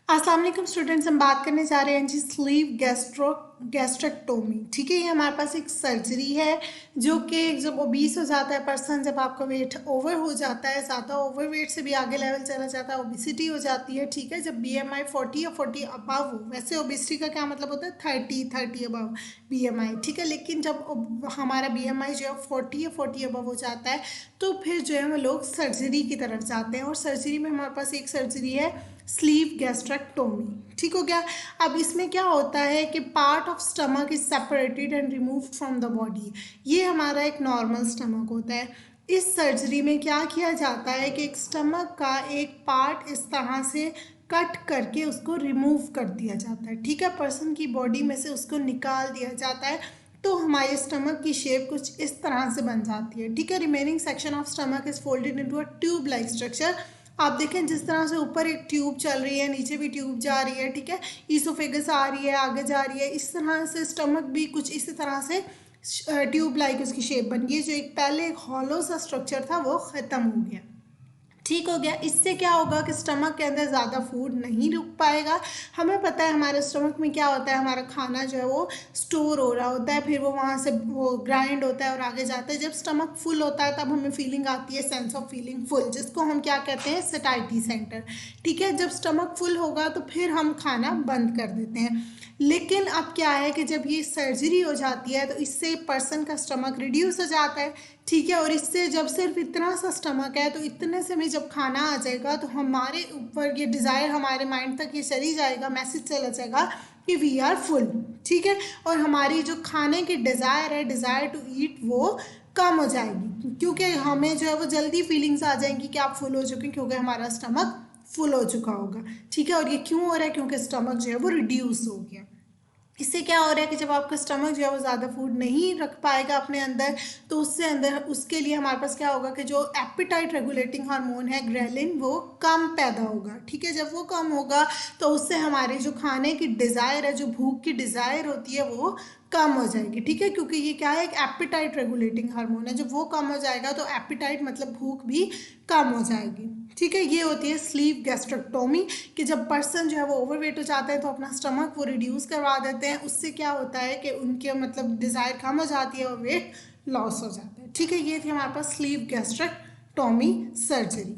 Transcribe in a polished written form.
अस्सलाम वालेकुम स्टूडेंट्स, हम बात करने जा रहे हैं जी स्लीव गैस्ट्रेक्टोमी। ठीक है, ये हमारे पास एक सर्जरी है जो कि जब ओबीस हो जाता है पर्सन, जब आपका वेट ओवर हो जाता है, ज़्यादा ओवर वेट से भी आगे लेवल चला जाता है, ओबिसिटी हो जाती है। ठीक है, जब BMI 40 या 40 अबव हो, वैसे ओबिसिटी का क्या मतलब होता है 30 अबव BMI। ठीक है, लेकिन जब हमारा BMI जो है 40 या 40 अबव हो जाता है तो फिर जो है वो लोग सर्जरी की तरफ जाते हैं। और सर्जरी में हमारे पास एक सर्जरी है स्लीव गैस्ट्रेक्टोमी। ठीक हो गया। अब इसमें क्या होता है कि part of stomach is separated and removed from the body. ये हमारा एक नॉर्मल स्टमक होता है। इस सर्जरी में क्या किया जाता है कि एक स्टमक का एक पार्ट इस तरह से कट करके उसको रिमूव कर दिया जाता है। ठीक है, पर्सन की बॉडी में से उसको निकाल दिया जाता है तो हमारे स्टमक की शेप कुछ इस तरह से बन जाती है। ठीक है, remaining section of stomach is folded into a tube like structure. आप देखें जिस तरह से ऊपर एक ट्यूब चल रही है, नीचे भी ट्यूब जा रही है। ठीक है, ईसोफेगस आ रही है, आगे जा रही है, इस तरह से स्टमक भी कुछ इसी तरह से ट्यूब लाइक उसकी शेप बन गई। जो एक पहले एक हॉलो सा स्ट्रक्चर था वो ख़त्म हो गया। ठीक हो गया। इससे क्या होगा कि स्टमक के अंदर ज़्यादा फूड नहीं रुक पाएगा। हमें पता है हमारे स्टमक में क्या होता है, हमारा खाना जो है वो स्टोर हो रहा होता है, फिर वो वहाँ से वो ग्राइंड होता है और आगे जाता है। जब स्टमक फुल होता है तब हमें फीलिंग आती है सेंस ऑफ फीलिंग फुल, जिसको हम क्या कहते हैं सटाइटी सेंटर। ठीक है, जब स्टमक फुल होगा तो फिर हम खाना बंद कर देते हैं। लेकिन अब क्या है कि जब ये सर्जरी हो जाती है तो इससे पर्सन का स्टमक रिड्यूस हो जाता है। ठीक है, और इससे जब सिर्फ इतना सा स्टमक है तो इतने से भी जब खाना आ जाएगा तो हमारे ऊपर ये डिज़ायर हमारे माइंड तक ये चली जाएगा, मैसेज चला जाएगा कि वी आर फुल। ठीक है, और हमारी जो खाने की डिज़ायर है, डिज़ायर टू ईट, वो कम हो जाएगी क्योंकि हमें जो है वो जल्दी फीलिंग्स आ जाएंगी कि आप फुल हो चुके हैं क्योंकि हमारा स्टमक फुल हो चुका होगा। ठीक है, और ये क्यों हो रहा है? क्योंकि स्टमक जो है वो रिड्यूस हो गया। इससे क्या हो रहा है कि जब आपका स्टमक जो है वो ज़्यादा फूड नहीं रख पाएगा अपने अंदर, तो उससे अंदर उसके लिए हमारे पास क्या होगा कि जो एपिटाइट रेगुलेटिंग हार्मोन है ग्रेलिन, वो कम पैदा होगा। ठीक है, जब वो कम होगा तो उससे हमारी जो खाने की डिज़ायर है, जो भूख की डिज़ायर होती है, वो कम हो जाएगी। ठीक है, क्योंकि ये क्या है एक एपिटाइट रेगुलेटिंग हार्मोन है। जब वो कम हो जाएगा तो एपिटाइट मतलब भूख भी कम हो जाएगी। ठीक है, ये होती है स्लीव गैस्ट्रेक्टोमी कि जब पर्सन जो है वो ओवरवेट हो जाता है तो अपना स्टमक वो रिड्यूस करवा देते हैं। उससे क्या होता है कि उनके मतलब डिज़ायर कम हो जाती है और वेट लॉस हो जाता है। ठीक है, ये थी हमारे पास स्लीव गैस्ट्रेक्टोमी सर्जरी।